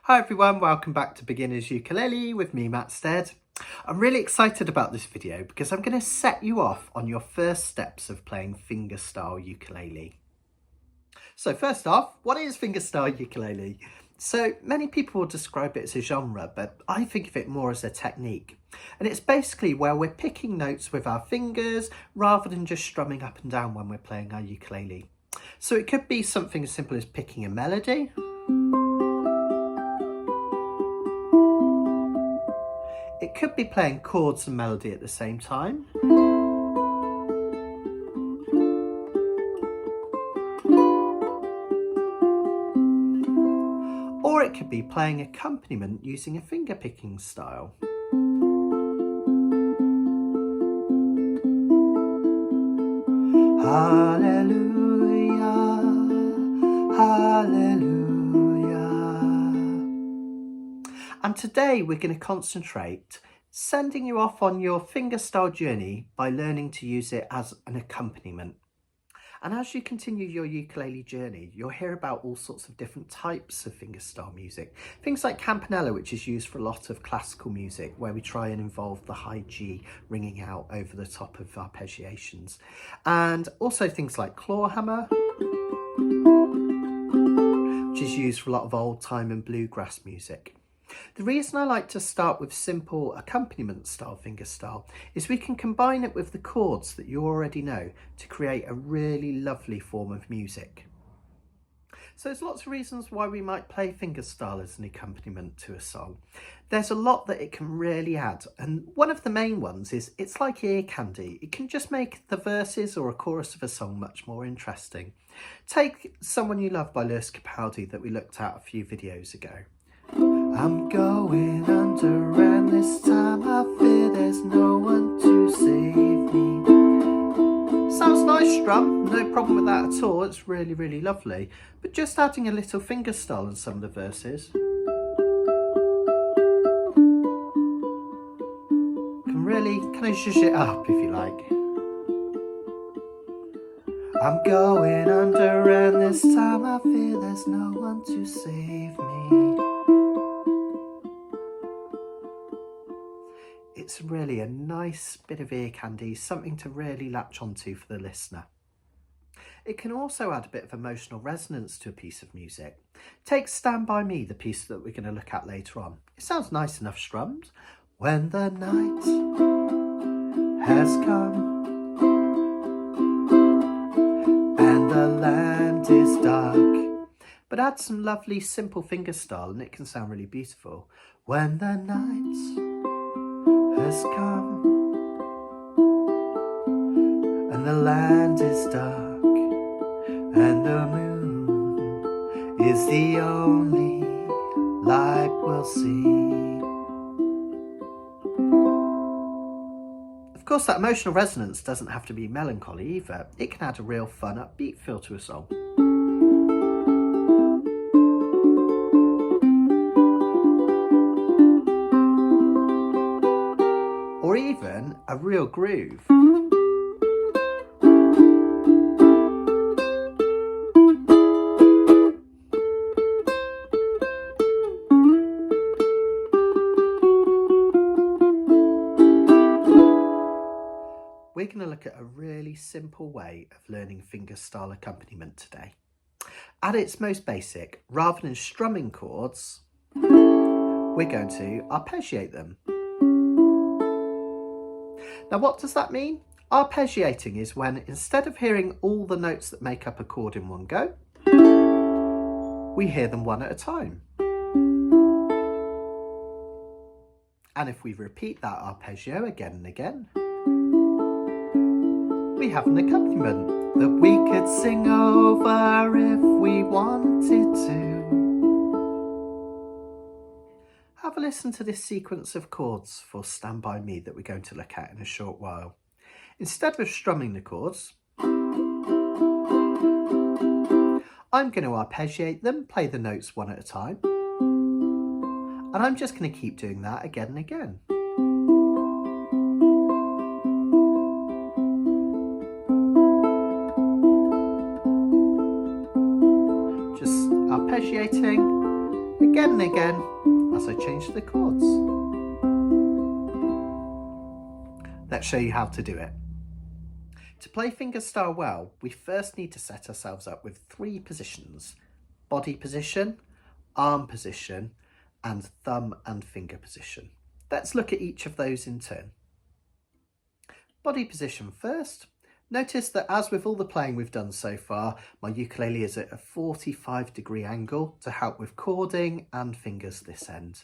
Hi everyone, welcome back to Beginner's Ukulele with me, Matt Stead. I'm really excited about this video because I'm going to set you off on your first steps of playing fingerstyle ukulele. So first off, what is fingerstyle ukulele? So many people will describe it as a genre, but I think of it more as a technique. And it's basically where we're picking notes with our fingers rather than just strumming up and down when we're playing our ukulele. So it could be something as simple as picking a melody, it could be playing chords and melody at the same time. Or it could be playing accompaniment using a finger picking style. Hallelujah, hallelujah. And today we're going to concentrate sending you off on your fingerstyle journey by learning to use it as an accompaniment. And as you continue your ukulele journey, you'll hear about all sorts of different types of fingerstyle music. Things like campanella, which is used for a lot of classical music, where we try and involve the high G ringing out over the top of arpeggiations. And also things like clawhammer, which is used for a lot of old time and bluegrass music. The reason I like to start with simple accompaniment style fingerstyle is we can combine it with the chords that you already know to create a really lovely form of music. So there's lots of reasons why we might play fingerstyle as an accompaniment to a song. There's a lot that it can really add, and one of the main ones is it's like ear candy. It can just make the verses or a chorus of a song much more interesting. Take Someone You Love by Lewis Capaldi that we looked at a few videos ago. I'm going under and this time I fear there's no one to save me. Sounds nice strum, no problem with that at all, it's really, really lovely. But just adding a little fingerstyle in some of the verses can really kind of zhuzh it up if you like. I'm going under and this time I fear there's no one to save me. It's really a nice bit of ear candy, something to really latch onto for the listener. It can also add a bit of emotional resonance to a piece of music. Take Stand By Me, the piece that we're going to look at later on. It sounds nice enough strummed. When the night has come and the land is dark, but add some lovely simple fingerstyle and it can sound really beautiful. When the night has come and the land is dark and the moon is the only light we'll see. Of course, that emotional resonance doesn't have to be melancholy either. It can add a real fun, upbeat feel to a song. Or even a real groove. We're going to look at a really simple way of learning fingerstyle accompaniment today. At its most basic, rather than strumming chords, we're going to arpeggiate them. Now, what does that mean? Arpeggiating is when, instead of hearing all the notes that make up a chord in one go, we hear them one at a time. And if we repeat that arpeggio again and again, we have an accompaniment that we could sing over if we wanted to. Have a listen to this sequence of chords for Stand By Me that we're going to look at in a short while. Instead of strumming the chords, I'm going to arpeggiate them, play the notes one at a time, and I'm just going to keep doing that again and again. Just arpeggiating again and again as I change the chords. Let's show you how to do it. To play fingerstyle well, we first need to set ourselves up with 3 positions: body position, arm position, and thumb and finger position. Let's look at each of those in turn. Body position first. Notice that as with all the playing we've done so far, my ukulele is at a 45-degree angle to help with chording and fingers this end.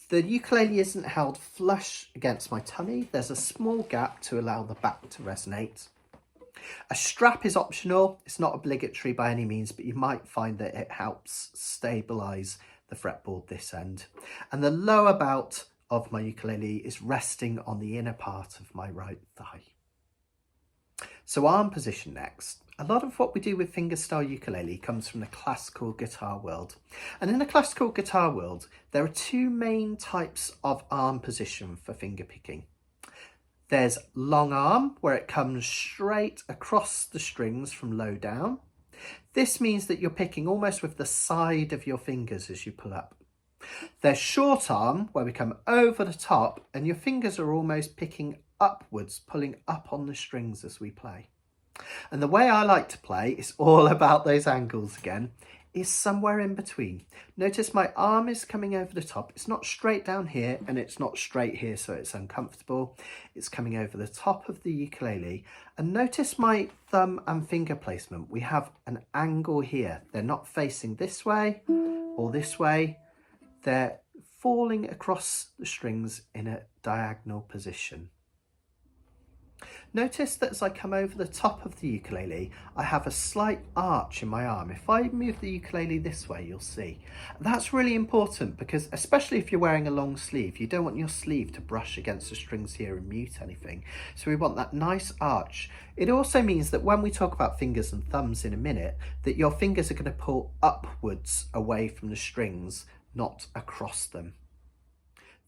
The ukulele isn't held flush against my tummy. There's a small gap to allow the back to resonate. A strap is optional. It's not obligatory by any means, but you might find that it helps stabilise the fretboard this end. And the lower bout of my ukulele is resting on the inner part of my right thigh. So arm position next. A lot of what we do with fingerstyle ukulele comes from the classical guitar world. And in the classical guitar world, there are 2 main types of arm position for finger picking. There's long arm, where it comes straight across the strings from low down. This means that you're picking almost with the side of your fingers as you pull up. There's short arm, where we come over the top and your fingers are almost picking upwards, pulling up on the strings as we play. And the way I like to play is all about those angles again, is somewhere in between. Notice my arm is coming over the top. It's not straight down here and it's not straight here, so it's uncomfortable. It's coming over the top of the ukulele. And notice my thumb and finger placement. We have an angle here. They're not facing this way or this way. They're falling across the strings in a diagonal position. Notice that as I come over the top of the ukulele, I have a slight arch in my arm. If I move the ukulele this way, you'll see. That's really important because, especially if you're wearing a long sleeve, you don't want your sleeve to brush against the strings here and mute anything. So we want that nice arch. It also means that when we talk about fingers and thumbs in a minute, that your fingers are going to pull upwards away from the strings, not across them.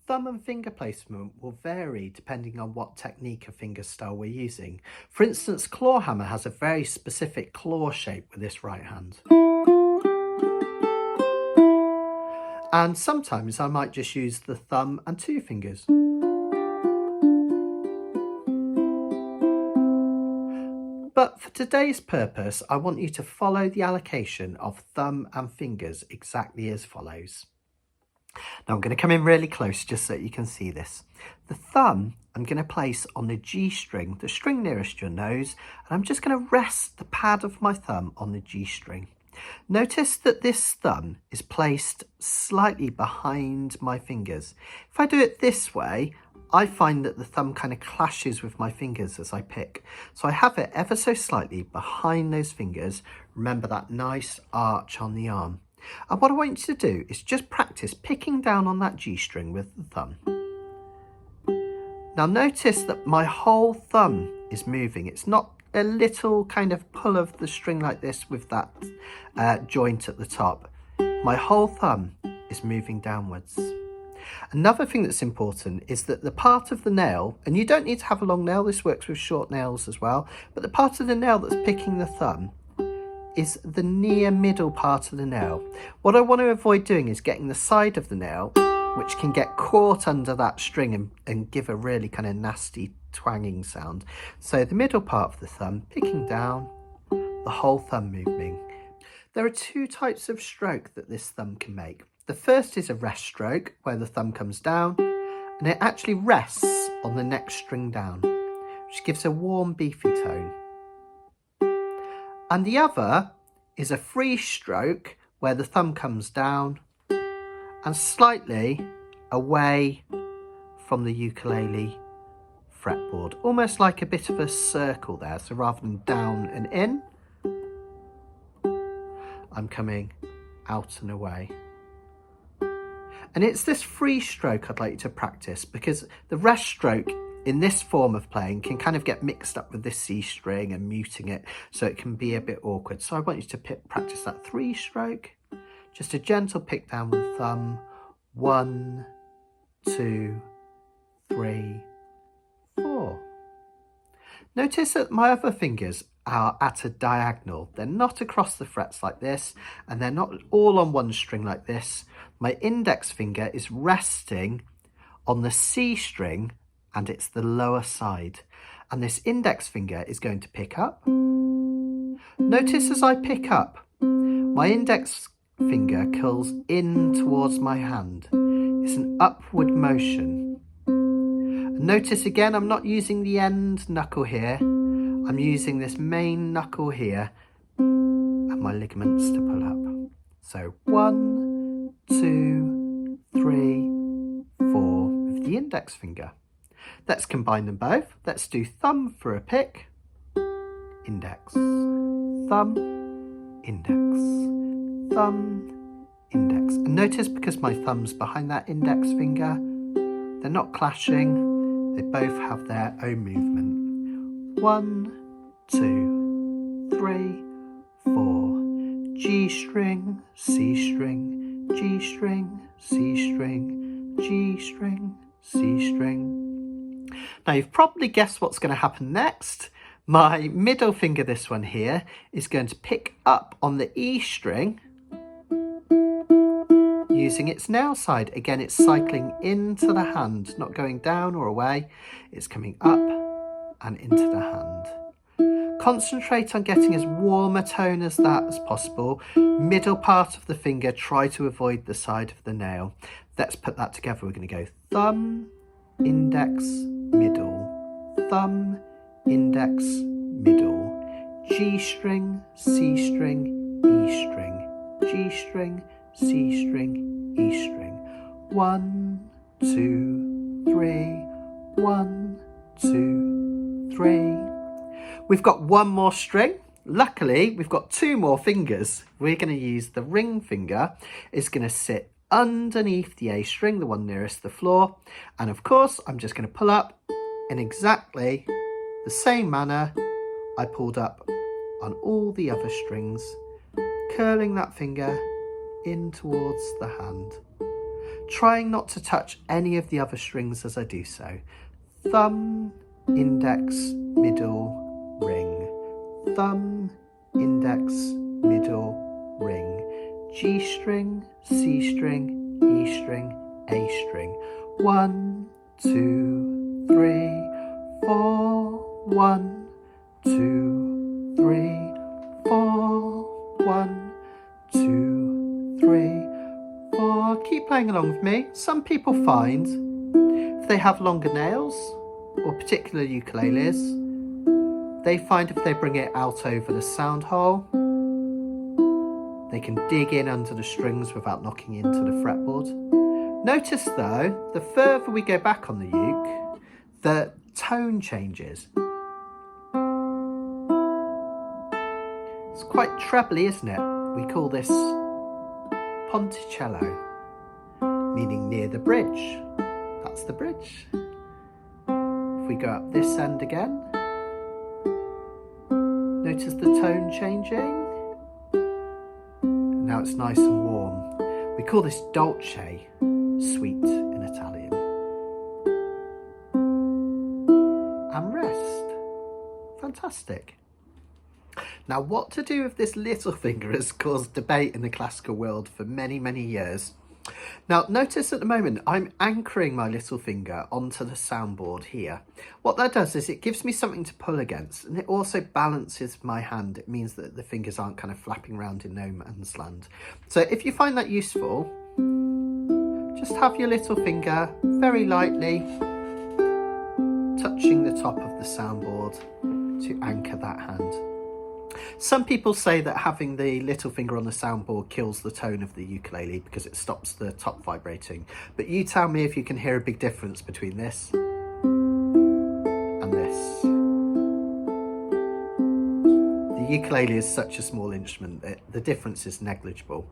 Thumb and finger placement will vary depending on what technique of fingerstyle we're using. For instance, claw hammer has a very specific claw shape with this right hand. And sometimes I might just use the thumb and 2 fingers. But for today's purpose, I want you to follow the allocation of thumb and fingers exactly as follows. Now I'm going to come in really close just so you can see this. The thumb I'm going to place on the G string, the string nearest your nose, and I'm just going to rest the pad of my thumb on the G string. Notice that this thumb is placed slightly behind my fingers. If I do it this way, I find that the thumb kind of clashes with my fingers as I pick. So I have it ever so slightly behind those fingers. Remember that nice arch on the arm. And what I want you to do is just practice picking down on that G string with the thumb. Now notice that my whole thumb is moving. It's not a little kind of pull of the string like this with that joint at the top. My whole thumb is moving downwards. Another thing that's important is that the part of the nail, and you don't need to have a long nail, this works with short nails as well, but the part of the nail that's picking the thumb is the near middle part of the nail. What I want to avoid doing is getting the side of the nail, which can get caught under that string and give a really kind of nasty twanging sound. So the middle part of the thumb picking down, the whole thumb moving. There are 2 types of stroke that this thumb can make. The first is a rest stroke, where the thumb comes down and it actually rests on the next string down, which gives a warm beefy tone. And the other is a free stroke, where the thumb comes down and slightly away from the ukulele fretboard, almost like a bit of a circle there. So rather than down and in, I'm coming out and away. And it's this free stroke I'd like you to practice, because the rest stroke in this form of playing can kind of get mixed up with this C string and muting it, so it can be a bit awkward. So I want you to practice that 3 stroke, just a gentle pick down with the thumb. 1, 2, 3, 4. Notice that my other fingers are at a diagonal. They're not across the frets like this, and they're not all on one string like this. My index finger is resting on the C string, and it's the lower side. And this index finger is going to pick up. Notice as I pick up, my index finger curls in towards my hand. It's an upward motion. And notice again, I'm not using the end knuckle here. I'm using this main knuckle here and my ligaments to pull up. So 1, 2, 3, 4 with the index finger. Let's combine them both. Let's do thumb for a pick, index, thumb, index, thumb, index. And notice because my thumb's behind that index finger, they're not clashing. They both have their own movement. 1, 2, 3, 4. G string, C string, G string, C string, G string, C string. Now you've probably guessed what's going to happen next. My middle finger, this one here, is going to pick up on the E string using its nail side. Again, it's cycling into the hand, not going down or away. It's coming up and into the hand. Concentrate on getting as warm a tone as that as possible. Middle part of the finger, try to avoid the side of the nail. Let's put that together. We're going to go thumb, index, middle, thumb, index, middle, G string, C string, E string, G string, C string, E string. 1, 2, 3, 1, 2, 3. We've got one more string. Luckily, we've got 2 more fingers. We're going to use the ring finger. It's going to sit underneath the A string, the one nearest the floor. And of course, I'm just going to pull up in exactly the same manner I pulled up on all the other strings, curling that finger in towards the hand, trying not to touch any of the other strings as I do so. Thumb, index, middle, ring, thumb, index, middle, ring, G string, C string, E string, A string. 1, 2, 3, 4, 1, 2, 3, 4, 1, 2, 3, 4. Keep playing along with me. Some people find if they have longer nails, or particular ukuleles, they find if they bring it out over the sound hole, they can dig in under the strings without knocking into the fretboard. Notice though, the further we go back on the uke, the tone changes. It's quite trebly, isn't it? We call this ponticello, meaning near the bridge. That's the bridge. If we go up this end again, notice the tone changing. Now it's nice and warm. We call this dolce, sweet in Italian. And rest. Fantastic. Now, what to do with this little finger has caused debate in the classical world for many, many years. Now, notice at the moment, I'm anchoring my little finger onto the soundboard here. What that does is it gives me something to pull against, and it also balances my hand. It means that the fingers aren't kind of flapping around in no man's land. So if you find that useful, just have your little finger very lightly touching the top of the soundboard to anchor that hand. Some people say that having the little finger on the soundboard kills the tone of the ukulele because it stops the top vibrating. But you tell me if you can hear a big difference between this and this. The ukulele is such a small instrument that the difference is negligible.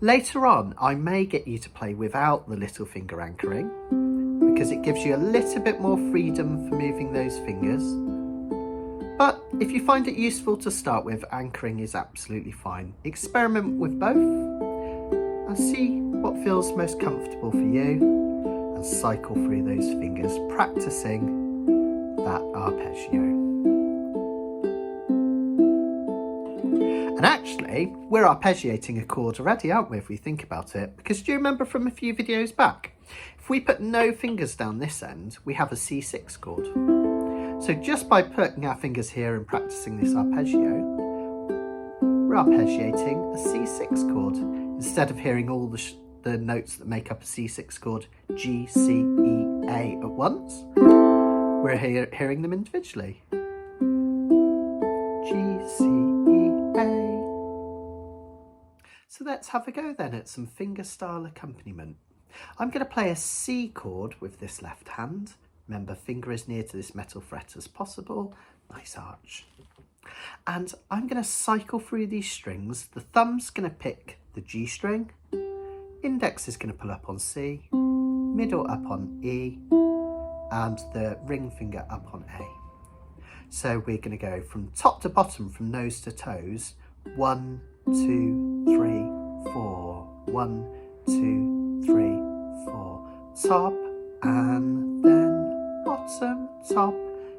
Later on, I may get you to play without the little finger anchoring because it gives you a little bit more freedom for moving those fingers. But if you find it useful to start with, anchoring is absolutely fine. Experiment with both and see what feels most comfortable for you and cycle through those fingers, practicing that arpeggio. And actually, we're arpeggiating a chord already, aren't we, if we think about it? Because do you remember from a few videos back? If we put no fingers down this end, we have a C6 chord. So just by putting our fingers here and practicing this arpeggio, we're arpeggiating a C6 chord. Instead of hearing all the notes that make up a C6 chord, G, C, E, A at once, we're hearing them individually. G, C, E, A. So let's have a go then at some fingerstyle accompaniment. I'm going to play a C chord with this left hand. Remember, finger as near to this metal fret as possible. Nice arch. And I'm going to cycle through these strings. The thumb's going to pick the G string. Index is going to pull up on C. Middle up on E. And the ring finger up on A. So we're going to go from top to bottom, from nose to toes. 1, 2, 3, 4. 1, 2, 3, 4. Top and then bottom, top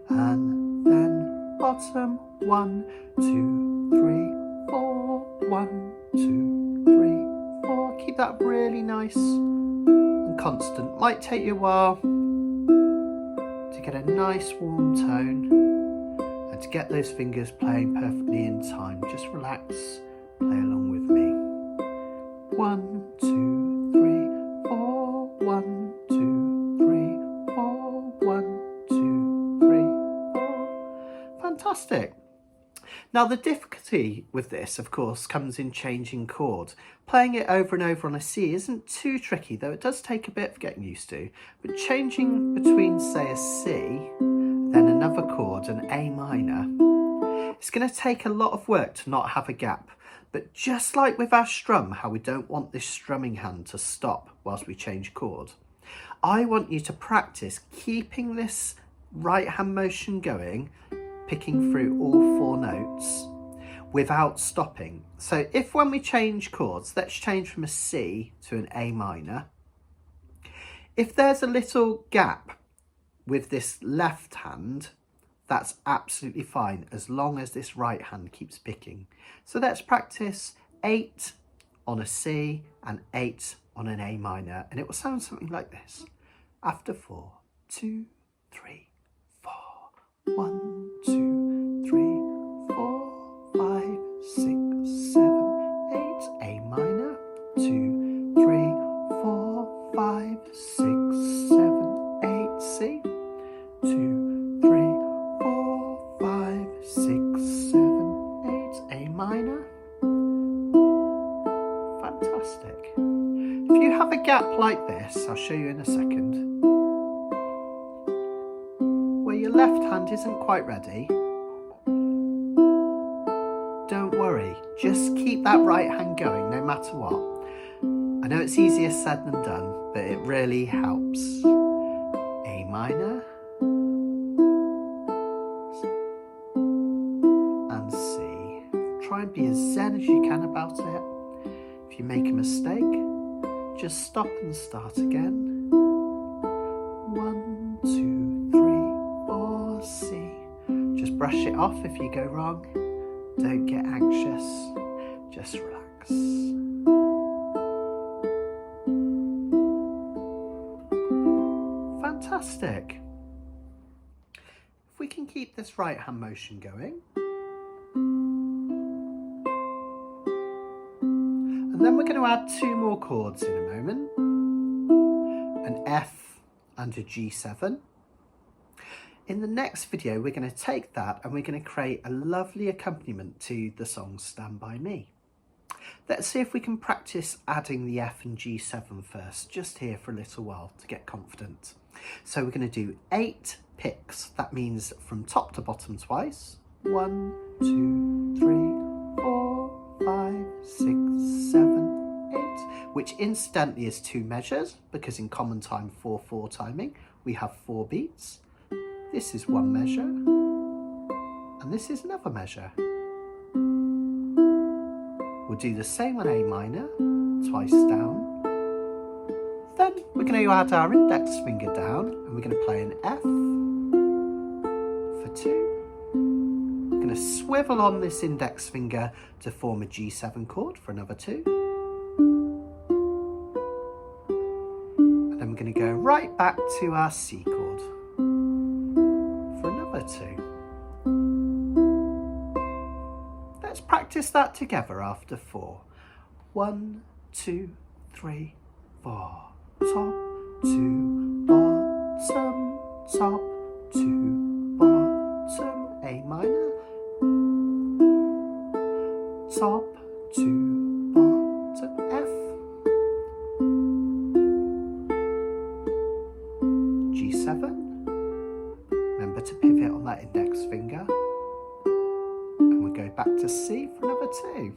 and then bottom. 1, 2, 3, 4. 1, 2, 3, 4. Keep that really nice and constant. Might take you a while to get a nice warm tone. To get those fingers playing perfectly in time, just relax, play along with me. 1, 2, 3, 4. 1, 2, 3, 4. 1, 2, 3, 4. Fantastic. Now the difficulty with this, of course, comes in changing chord. Playing it over and over on a C isn't too tricky, though it does take a bit of getting used to. But changing between, say, a C, then another chord, an A minor, it's going to take a lot of work to not have a gap. But just like with our strum, how we don't want this strumming hand to stop whilst we change chord, I want you to practice keeping this right hand motion going, picking through all 4 notes without stopping. So if when we change chords, let's change from a C to an A minor, if there's a little gap with this left hand, that's absolutely fine as long as this right hand keeps picking. So let's practice 8 on a C and 8 on an A minor, and it will sound something like this. After 4, 2, 3, 4. 1, 2, 3, 4, 5, 6, 7, 8. A minor. 2, 3, 4, 5, 6, 7, 8. C. 2, 3, 4, 5, 6, 7, 8. A minor. Fantastic. If you have a gap like this, I'll show you in a second, where your left hand isn't quite ready, don't worry, just keep that right hand going no matter what. I know it's easier said than done, but it really helps. A minor and C. Try and be as zen as you can about it. If you make a mistake, just stop and start again. 1, 2, 3, 4, C. Just brush it off if you go wrong. Don't get anxious, just relax. Fantastic. If we can keep this right hand motion going. And then we're going to add 2 more chords in a moment. An F and a G7. In the next video, we're going to take that and we're going to create a lovely accompaniment to the song Stand By Me. Let's see if we can practice adding the F and G7 first, just here for a little while to get confident. So we're going to do 8 picks. That means from top to bottom twice. 1, 2, 3, 4, 5, 6, 7, 8, which incidentally is 2 measures, because in common time 4/4 timing, we have 4 beats. This is 1 measure, and this is another measure. We'll do the same on A minor, twice down. Then we're going to add our index finger down, and we're going to play an F for 2. We're going going to swivel on this index finger to form a G7 chord for another 2. And then we're going to go right back to our C chord for another 2. Let's practice that together after 4. 1, 2, 3, 4. Top, 2, bottom, top, 2, bottom, A minor, top, 2, bottom, F, G7, remember to pivot on that index finger, and we'll go back to C for another 2.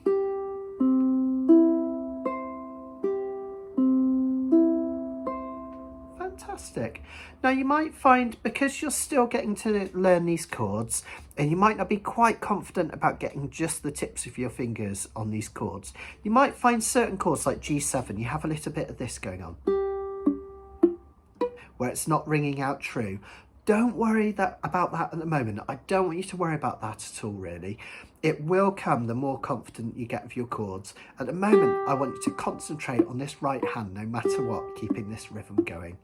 Fantastic. Now you might find, because you're still getting to learn these chords, and you might not be quite confident about getting just the tips of your fingers on these chords, you might find certain chords like G7, you have a little bit of this going on, where it's not ringing out true. Don't worry about that at the moment. I don't want you to worry about that at all, really. It will come the more confident you get with your chords. At the moment, I want you to concentrate on this right hand, no matter what, keeping this rhythm going.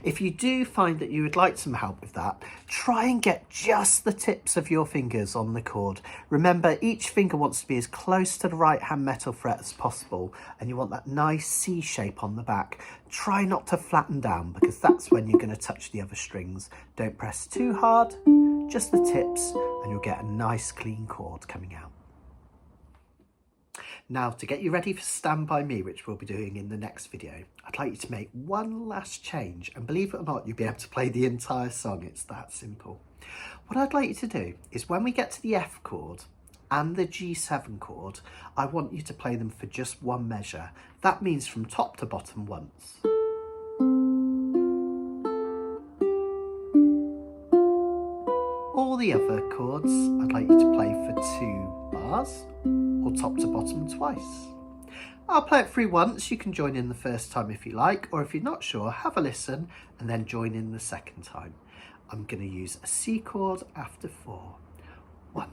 If you do find that you would like some help with that, try and get just the tips of your fingers on the chord. Remember, each finger wants to be as close to the right hand metal fret as possible, and you want that nice C shape on the back. Try not to flatten down, because that's when you're going to touch the other strings. Don't press too hard, just the tips, and you'll get a nice clean chord coming out. Now, to get you ready for Stand By Me, which we'll be doing in the next video, I'd like you to make one last change, and believe it or not, you'll be able to play the entire song. It's that simple. What I'd like you to do is, when we get to the F chord and the G7 chord, I want you to play them for just one measure. That means from top to bottom once. All the other chords, I'd like you to play for 2 bars, or top to bottom twice. I'll play it through once. You can join in the first time if you like, or if you're not sure, have a listen and then join in the second time. I'm going to use a C chord after 4. 1,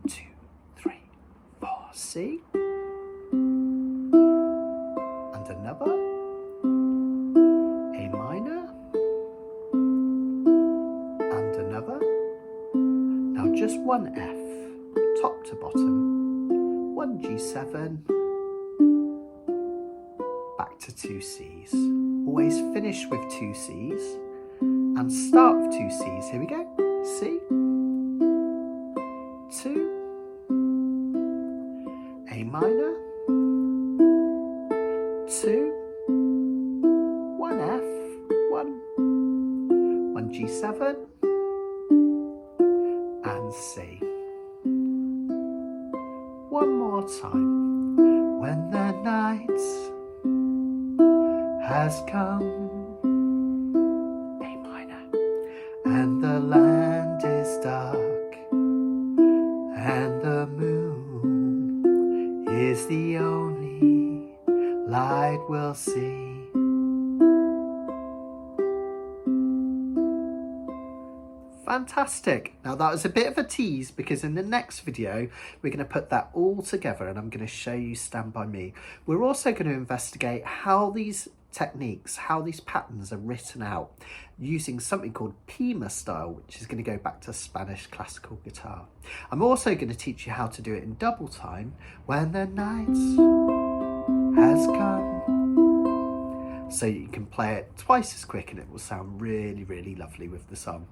2, 3, 4, C. And another. A minor. And another. Now just one F, top to bottom. 1 G7, back to 2 Cs. Always finish with 2 Cs and start with 2 Cs. Here we go. C, 2, A minor, 2, 1 F, 1 G7, and C. One more time. When the night has come, A minor, and the land is dark, and the moon is the only light we'll see. Fantastic. Now that was a bit of a tease, because in the next video we're going to put that all together and I'm going to show you Stand By Me. We're also going to investigate how these techniques, how these patterns are written out using something called PIMA style, which is going to go back to Spanish classical guitar. I'm also going to teach you how to do it in double time, when the night has come, so you can play it twice as quick and it will sound really, really lovely with the song.